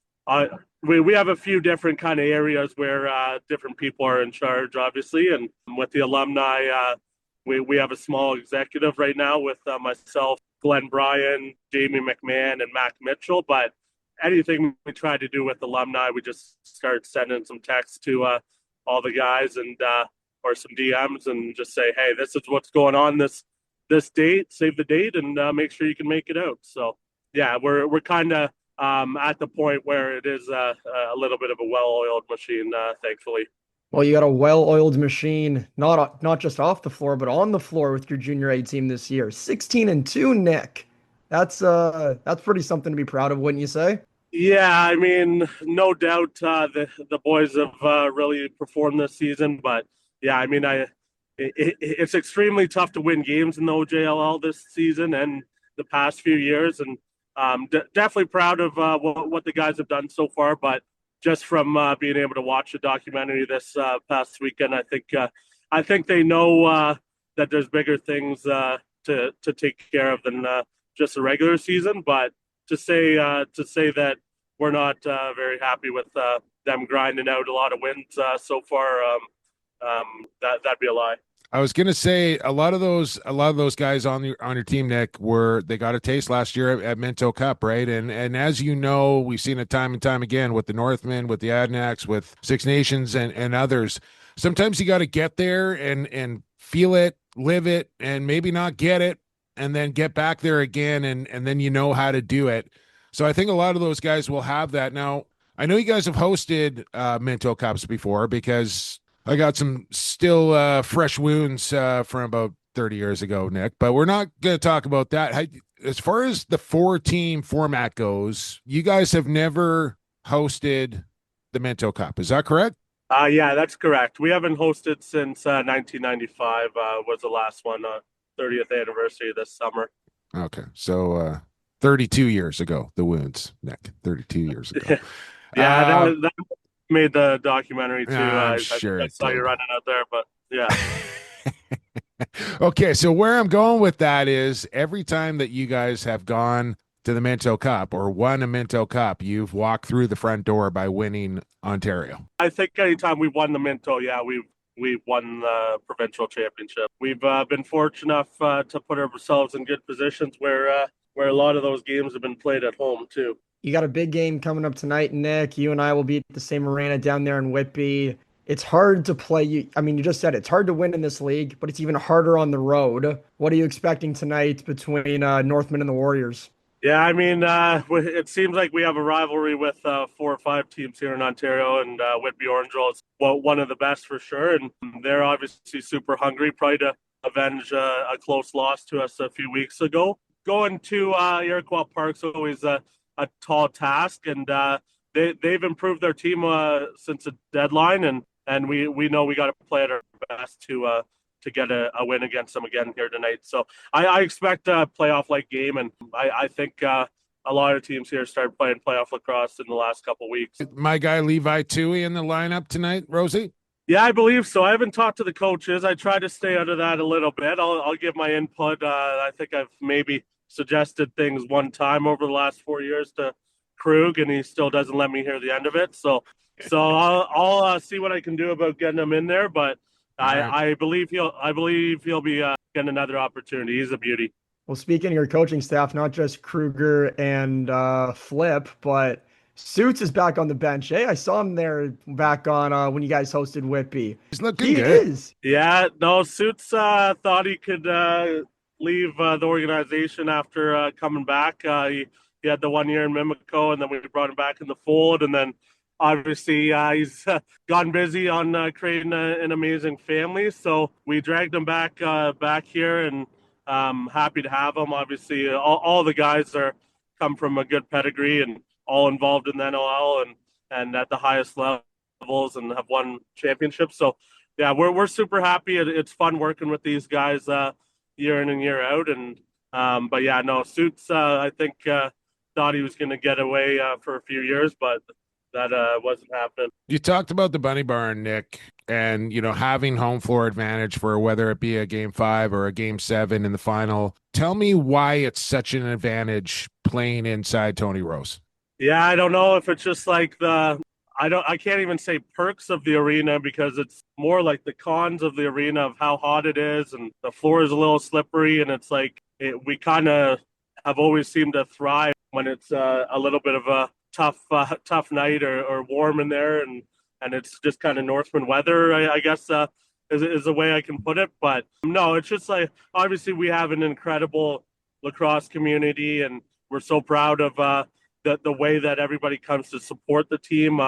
we have a few different kind of areas where different people are in charge, obviously. And with the alumni, we have a small executive right now with myself, Glenn Bryan, Jamie McMahon, and Mac Mitchell. But anything we try to do with alumni, we just start sending some texts to all the guys and or some DMs and just say, hey, this is what's going on this date, save the date, and make sure you can make it out. So yeah, we're kind of at the point where it is a little bit of a well-oiled machine, thankfully. Well, you got a well-oiled machine, not just off the floor, but on the floor with your junior A team this year. 16-2, Nick. That's pretty something to be proud of, wouldn't you say? Yeah, I mean, no doubt the boys have really performed this season. But yeah, I mean, it's extremely tough to win games in the OJLL this season and the past few years, and definitely proud of what the guys have done so far. But just from being able to watch the documentary this past weekend, I think they know that there's bigger things to take care of than just a regular season. But to say that we're not very happy with them grinding out a lot of wins so far, that'd be a lie. I was gonna say a lot of those guys on your team, Nick, they got a taste last year at Minto Cup, right? And as you know, we've seen it time and time again with the Northmen, with the Adnacs, with Six Nations and others. Sometimes you got to get there and feel it, live it, and maybe not get it, and then get back there again, and then you know how to do it. So I think a lot of those guys will have that. Now, I know you guys have hosted Minto Cups before, because I got some still fresh wounds from about 30 years ago, Nick, but we're not going to talk about that. As far as the 4-team format goes, you guys have never hosted the Minto Cup. Is that correct? Yeah, that's correct. We haven't hosted since 1995 was the last one, 30th anniversary this summer. Okay, so 32 years ago, the wounds, Nick, 32 years ago. Yeah, that made the documentary too. I'm sure I saw you running out there, but yeah. Okay, so where I'm going with that is every time that you guys have gone to the Minto Cup or won a Minto Cup, you've walked through the front door by winning Ontario. I think anytime we've won the Minto, yeah, we've won the provincial championship. We've been fortunate enough to put ourselves in good positions where a lot of those games have been played at home too. You got a big game coming up tonight, Nick. You and I will be at the same arena down there in Whitby. It's hard to play. You just said it's hard to win in this league, but it's even harder on the road. What are you expecting tonight between Northmen and the Warriors? Yeah, I mean, it seems like we have a rivalry with 4 or 5 teams here in Ontario, and Whitby Orangeville is one of the best for sure. And they're obviously super hungry, probably to avenge a close loss to us a few weeks ago. Going to Iroquois Park's always a tall task, and they've improved their team since the deadline, and we know we got to play at our best to get a win against them again here tonight. So I expect a playoff-like game, and I think a lot of teams here started playing playoff lacrosse in the last couple of weeks. My guy Levi Tui in the lineup tonight, Rosie? Yeah, I believe so. I haven't talked to the coaches. I try to stay out of that a little bit. I'll give my input. I think I've maybe suggested things one time over the last 4 years to Krug, and he still doesn't let me hear the end of it. So I'll see what I can do about getting him in there. But I believe he'll be getting another opportunity. He's a beauty. Well, speaking of your coaching staff, not just Kruger and Flip, but Suits is back on the bench. Hey, I saw him there back on when you guys hosted Whitby. He's looking He good. is. Yeah, no, Suits thought he could leave the organization after coming back. He had the 1 year in Mimico, and then we brought him back in the fold. And then obviously he's gotten busy on creating an amazing family. So we dragged him back here, and happy to have him. Obviously, all the guys come from a good pedigree and all involved in the NLL and at the highest levels and have won championships. So yeah, we're super happy. It's fun working with these guys year in and year out. And but yeah, no, Suits I think thought he was going to get away for a few years, but that wasn't happening. You talked about the Bunny Barn, Nick, and having home floor advantage for whether it be a game 5 or a game 7 in the final. Tell me why it's such an advantage playing inside Tony Rose. Yeah, I don't know if it's just like I can't even say perks of the arena, because it's more like the cons of the arena of how hot it is, and the floor is a little slippery, and it's like we kind of have always seemed to thrive when it's a little bit of a tough night or warm in there, and it's just kind of Northmen weather, I guess is the way I can put it. But no, it's just like obviously we have an incredible lacrosse community, and we're so proud of the way that everybody comes to support the team.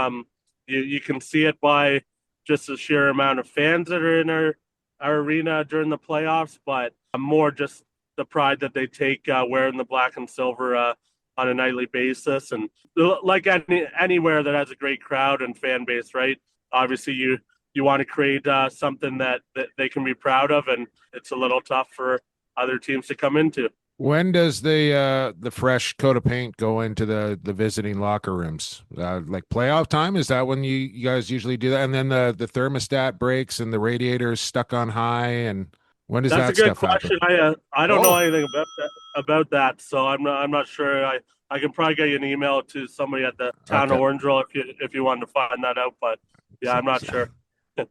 You can see it by just the sheer amount of fans that are in our arena during the playoffs, but more just the pride that they take wearing the black and silver on a nightly basis. And like anywhere that has a great crowd and fan base, right? Obviously, you want to create something that they can be proud of, and it's a little tough for other teams to come into. When does the fresh coat of paint go into the visiting locker rooms? Like playoff time? Is that when you guys usually do that? And then the thermostat breaks and the radiator's stuck on high, and when does That's that a good stuff question. happen? I don't know anything about that, so I'm not sure. I can probably get you an email to somebody at the town of Orangeville if you wanted to find that out. But yeah, I'm not sure.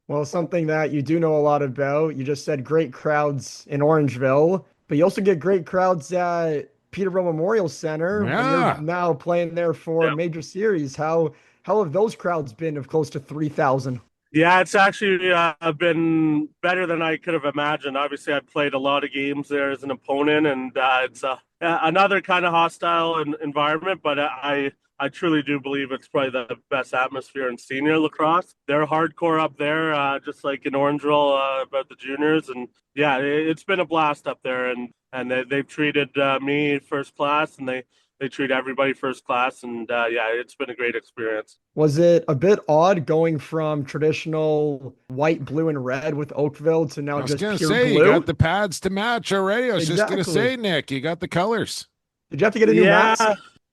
Well, something that you do know a lot about. You just said great crowds in Orangeville, but you also get great crowds at Peterborough Memorial Center when you're now playing there for a major series. How have those crowds been of close to 3,000? Yeah, it's actually been better than I could have imagined. Obviously, I've played a lot of games there as an opponent, and it's another kind of hostile environment, but I truly do believe it's probably the best atmosphere in senior lacrosse. They're hardcore up there, just like in Orangeville about the juniors. And yeah, it's been a blast up there, and they've treated me first class, and they treat everybody first class. And yeah, it's been a great experience. Was it a bit odd going from traditional white, blue, and red with Oakville to now just pure blue? You got the pads to match already. I was just going to say, Nick, you got the colors. Did you have to get a new mask?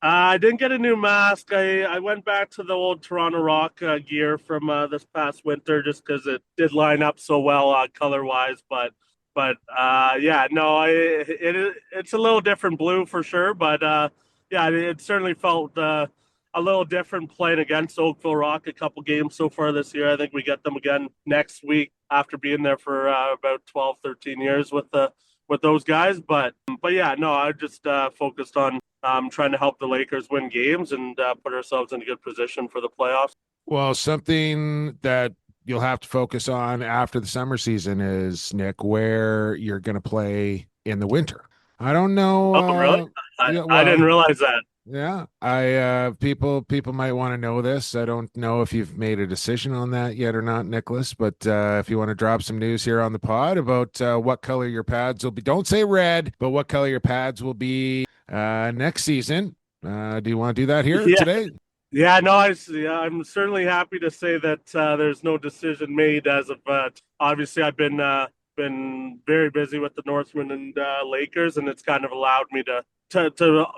I didn't get a new mask. I went back to the old Toronto Rock gear from this past winter just because it did line up so well color-wise. But yeah, no, it's a little different blue for sure. But yeah, it certainly felt a little different playing against Oakville Rock a couple games so far this year. I think we get them again next week after being there for about 12, 13 years with those guys. But yeah, no, I just focused on trying to help the Lakers win games and put ourselves in a good position for the playoffs. Well, something that you'll have to focus on after the summer season is, Nick, where you're going to play in the winter. I don't know. Oh, really? I didn't realize that. Yeah, people might want to know this. I don't know if you've made a decision on that yet or not, Nicholas, but if you want to drop some news here on the pod about what color your pads will be, don't say red, but what color your pads will be next season. Do you want to do that here today? Yeah, no, I'm certainly happy to say that there's no decision made as of obviously I've been very busy with the Northmen and Lakers, and it's kind of allowed me to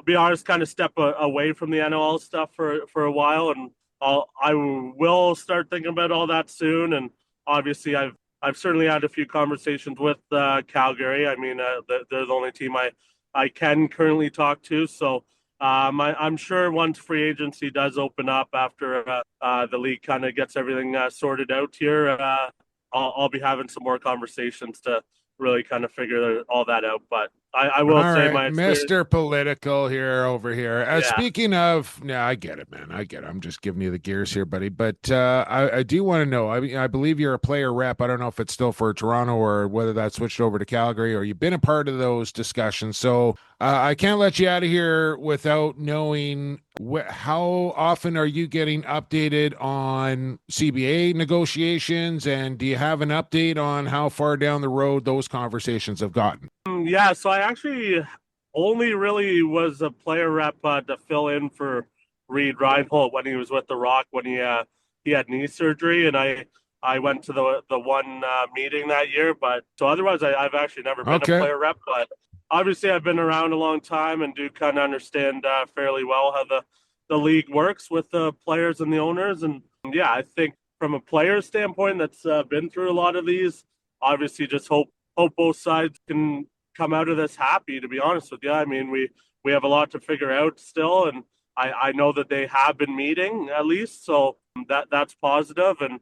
be honest, kind of step away from the NLL stuff for a while, and I will start thinking about all that soon. And obviously, I've certainly had a few conversations with Calgary. I mean, they're the only team I can currently talk to. So I'm sure once free agency does open up after the league kind of gets everything sorted out here, I'll be having some more conversations to really kind of figure all that out. But I will All say right, my experience. Mr. Political here over here. Yeah. Speaking of, I get it, man. I get it. I'm just giving you the gears here, buddy. But I do want to know. I believe you're a player rep. I don't know if it's still for Toronto or whether that switched over to Calgary or you've been a part of those discussions. So I can't let you out of here without knowing how often are you getting updated on CBA negotiations, and do you have an update on how far down the road those conversations have gotten? Yeah, so I actually only really was a player rep to fill in for Reed Reinhold when he was with the Rock when he had knee surgery, and I went to the one meeting that year. But so otherwise, I've actually never been a player rep. But obviously, I've been around a long time and do kind of understand fairly well how the league works with the players and the owners. And yeah, I think from a player standpoint that's been through a lot of these, obviously just hope both sides can come out of this happy, to be honest with you. I mean, we have a lot to figure out still, and I know that they have been meeting at least, so that's positive. And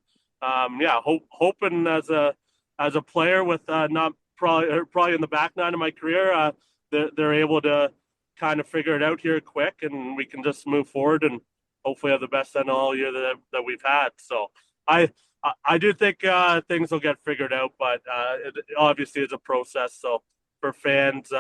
yeah, hoping as a player with not probably in the back nine of my career, they're able to kind of figure it out here quick, and we can just move forward and hopefully have the best NLL year that we've had. So I do think things will get figured out, but it obviously is a process. So for fans,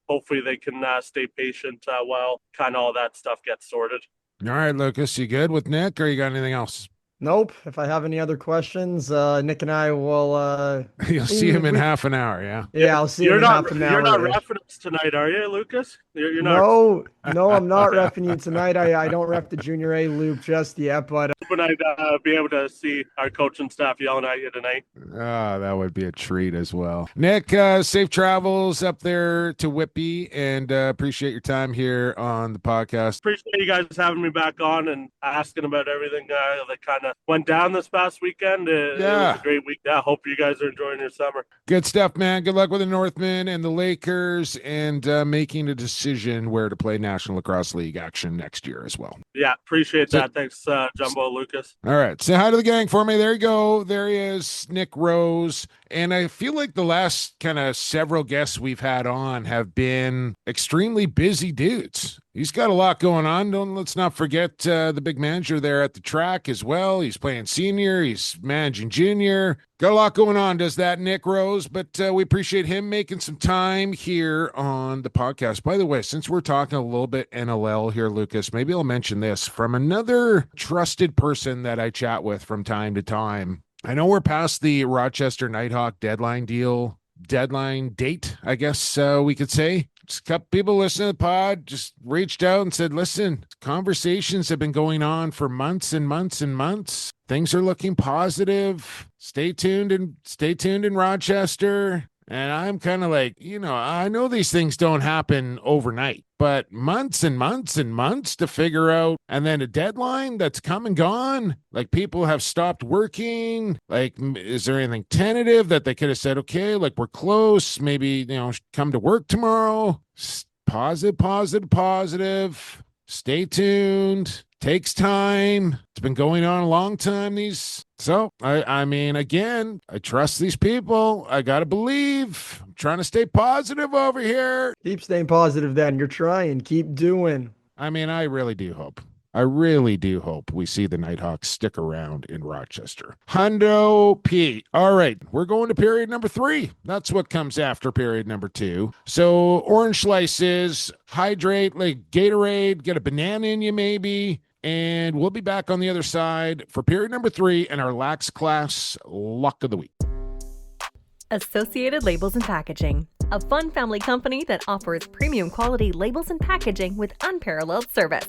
hopefully they can stay patient while kind of all that stuff gets sorted. All right, Lucas, you good with Nick, or you got anything else? Nope. If I have any other questions, Nick and I will. You'll see him in half an hour. Yeah. Yeah, I'll see him in half an hour. You're not referenced tonight, are you, Lucas? You're not. No, I'm not reffing you tonight. I don't ref the Junior A loop just yet, but hoping I'd be able to see our coaching staff yelling at you tonight. That would be a treat as well. Nick, safe travels up there to Whitby, and appreciate your time here on the podcast. Appreciate you guys having me back on and asking about everything that kind of went down this past weekend. It was a great week. Yeah, hope you guys are enjoying your summer. Good stuff, man. Good luck with the Northmen and the Lakers, and making a decision where to play National Lacrosse League action next year as well. Yeah, appreciate that. Thanks, Jumbo, Lucas. All right, say hi to the gang for me. There you go. There he is, Nick Rose. And I feel like the last kind of several guests we've had on have been extremely busy dudes. He's got a lot going on. Let's not forget the big manager there at the track as well. He's playing senior. He's managing junior. Got a lot going on, does that Nick Rose? But we appreciate him making some time here on the podcast. By the way, since we're talking a little bit NLL here, Lucas, maybe I'll mention this from another trusted person that I chat with from time to time. I know we're past the Rochester Nighthawk deadline date, I guess we could say. Just a couple people listening to the pod just reached out and said, listen, conversations have been going on for months and months and months. Things are looking positive. Stay tuned in Rochester. And I'm kind of like, I know these things don't happen overnight, but months and months and months to figure out. And then a deadline that's come and gone. Like, people have stopped working. Like, is there anything tentative that they could have said, okay, like, we're close, maybe, come to work tomorrow? Positive. Stay tuned. Takes time. It's been going on a long time. So, I mean, again, I trust these people. I got to believe. I'm trying to stay positive over here. Keep staying positive then. You're trying. Keep doing. I mean, I really do hope. I really do hope we see the Nighthawks stick around in Rochester. Hundo P. All right, we're going to period number 3. That's what comes after period number 2. So orange slices, hydrate, like Gatorade, get a banana in you maybe. And we'll be back on the other side for period number 3 and our Lax Class Luck of the Week. Associated Labels and Packaging, a fun family company that offers premium quality labels and packaging with unparalleled service.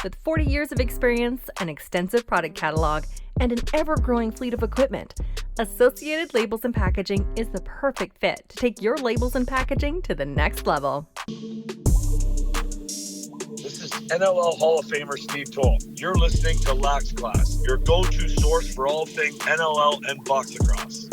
With 40 years of experience, an extensive product catalog, and an ever-growing fleet of equipment, Associated Labels and Packaging is the perfect fit to take your labels and packaging to the next level. This is NLL Hall of Famer Steve Toll. You're listening to Lax Class, your go-to source for all things NLL and box lacrosse.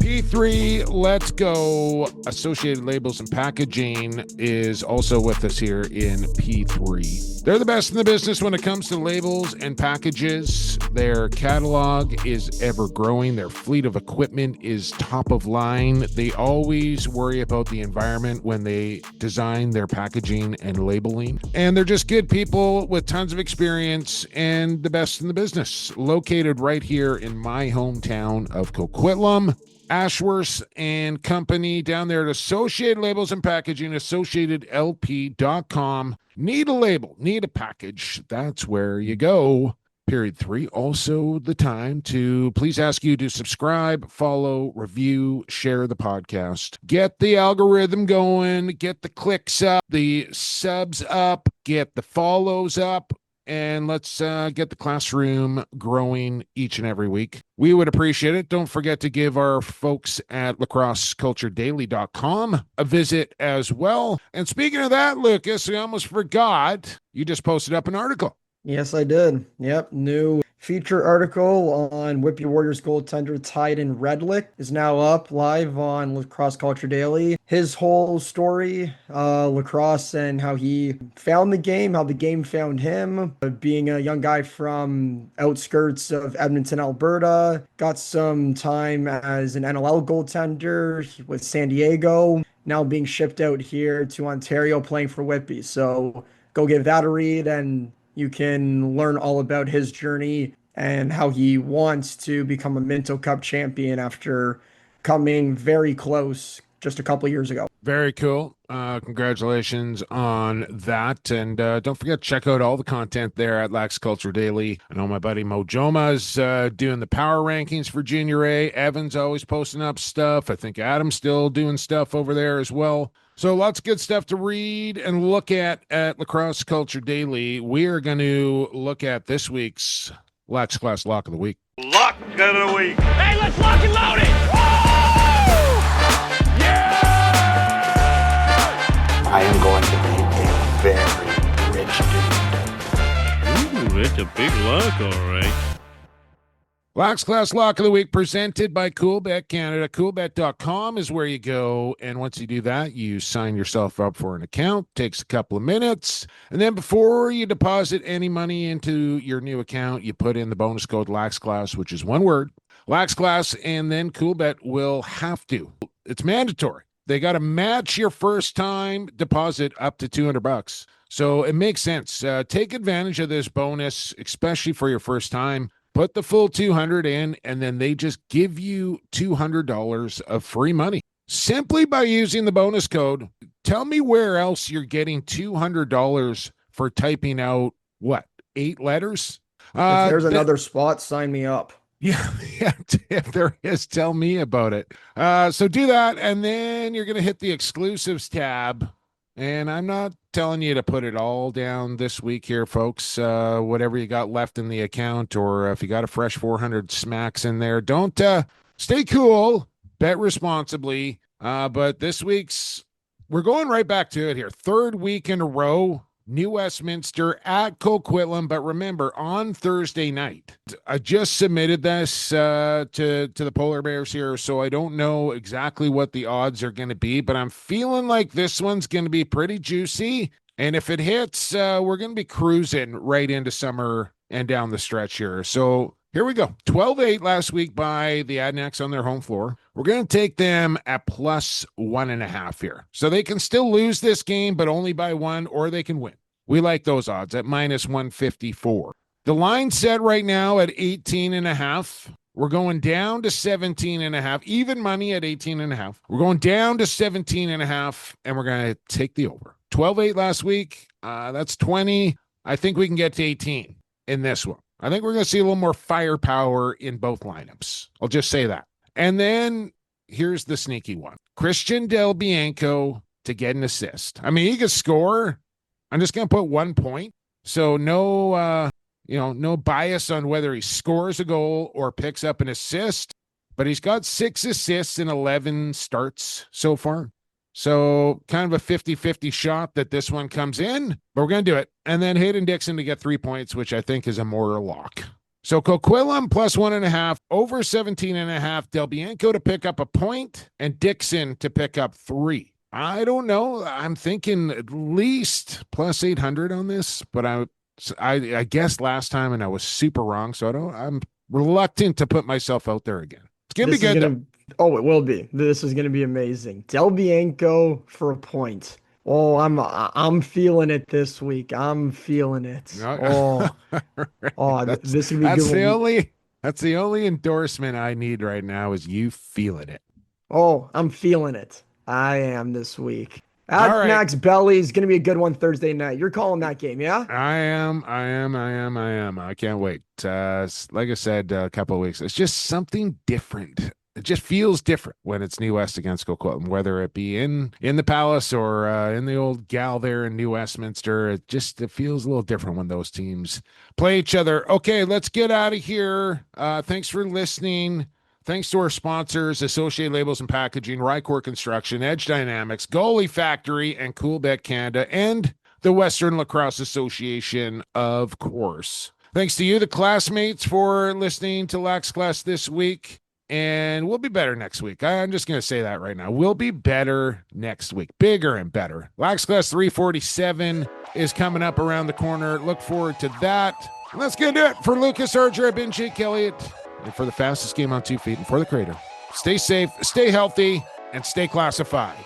P3, let's go. Associated Labels and Packaging is also with us here in P3. They're the best in the business when it comes to labels and packages. Their catalog is ever growing. Their fleet of equipment is top of line. They always worry about the environment when they design their packaging and labeling. And they're just good people with tons of experience and the best in the business. Located right here in my hometown of Coquitlam. Ashworth and Company down there at Associated Labels and Packaging, associatedlp.com. Need a label, need a package. That's where you go. Period 3. Also the time to please ask you to subscribe, follow, review, share the podcast. Get the algorithm going, get the clicks up, the subs up, get the follows up. And let's get the classroom growing each and every week. We would appreciate it. Don't forget to give our folks at lacrosseculturedaily.com a visit as well. And speaking of that, Lucas, I almost forgot. You just posted up an article. Yes, I did. Yep. New feature article on Whippy Warriors goaltender Tyden Redlick is now up live on Lacrosse Culture Daily. His whole story, lacrosse, and how he found the game, how the game found him, being a young guy from outskirts of Edmonton, Alberta, got some time as an NLL goaltender with San Diego, now being shipped out here to Ontario playing for Whippy. So go give that a read, and you can learn all about his journey and how he wants to become a Minto Cup champion after coming very close just a couple years ago. Very cool. Congratulations on that. And don't forget to check out all the content there at Lax Culture Daily. I know my buddy Mo Joma's doing the power rankings for Junior A. Evan's always posting up stuff. I think Adam's still doing stuff over there as well. So lots of good stuff to read and look at Lacrosse Culture Daily. We are going to look at this week's Lax Class Lock of the Week. Lock of the week. Hey, let's lock and load it! I am going to be a very rich dude. Ooh, it's a big lock, all right. Lax Class Lock of the Week presented by CoolBet Canada. CoolBet.com is where you go. And once you do that, you sign yourself up for an account. Takes a couple of minutes. And then before you deposit any money into your new account, you put in the bonus code LaxClass, which is one word, LaxClass, and then CoolBet will have to. It's mandatory. They got to match your first time deposit up to $200. So it makes sense. Take advantage of this bonus, especially for your first time. Put the full $200 in, and then they just give you $200 of free money simply by using the bonus code. Tell me where else you're getting $200 for typing out, what, 8 letters? If there's another spot, sign me up. Yeah, if there is, tell me about it. So do that, and then you're going to hit the exclusives tab. And I'm not telling you to put it all down this week here, folks. Whatever you got left in the account, or if you got a fresh 400 smacks in there, don't stay cool, bet responsibly. But this week's, we're going right back to it here. 3rd week in a row, New Westminster at Coquitlam. But remember, on Thursday night, I just submitted this to the Polar Bears here, so I don't know exactly what the odds are going to be, but I'm feeling like this one's going to be pretty juicy. And if it hits, we're going to be cruising right into summer and down the stretch here. So here we go. 12-8 last week by the Adnaks on their home floor. We're going to take them at plus 1.5 here. So they can still lose this game, but only by 1, or they can win. We like those odds at minus 154. The line set right now at 18.5. We're going down to 17.5. Even money at 18.5. We're going down to 17.5, and we're going to take the over. 12-8 last week. That's 20. I think we can get to 18 in this one. I think we're going to see a little more firepower in both lineups. I'll just say that. And then here's the sneaky one. Christian Del Bianco to get an assist. I mean, he could score. I'm just going to put 1 point. So no bias on whether he scores a goal or picks up an assist. But he's got 6 assists in 11 starts so far. So kind of a 50-50 shot that this one comes in, but we're going to do it. And then Hayden Dixon to get 3 points, which I think is a more lock. So Coquitlam plus 1.5, over 17.5. Del Bianco to pick up a point, and Dixon to pick up 3. I don't know. I'm thinking at least plus 800 on this, but I guessed last time and I was super wrong, so I'm reluctant to put myself out there again. It's gonna be good. Oh, it will be. This is gonna be amazing. Del Bianco for a point. Oh, I'm feeling it this week. I'm feeling it. Oh, this would be good. That's the only endorsement I need right now is you feeling it. Oh, I'm feeling it. I am this week. All right. Max Belly is going to be a good one Thursday night. You're calling that game, yeah? I am. I can't wait. Like I said, a couple of weeks. It's just something different. It just feels different when it's New West against Coquitlam, whether it be in the Palace or in the old Gal there in New Westminster. It feels a little different when those teams play each other. Okay, let's get out of here. Thanks for listening. Thanks to our sponsors, Associated Labels and Packaging, Rycor Construction, Edge Dynamics, Goalie Factory, and Coolbet Canada, and the Western Lacrosse Association, of course. Thanks to you, the classmates, for listening to Lax Class this week. And we'll be better next week. I'm just going to say that right now. We'll be better next week. Bigger and better. Lax Class 347 is coming up around the corner. Look forward to that. And that's going to do it for Lucas Arger. I've been Jake Elliott. And for the fastest game on 2 feet and for the Crater, stay safe, stay healthy, and stay classified.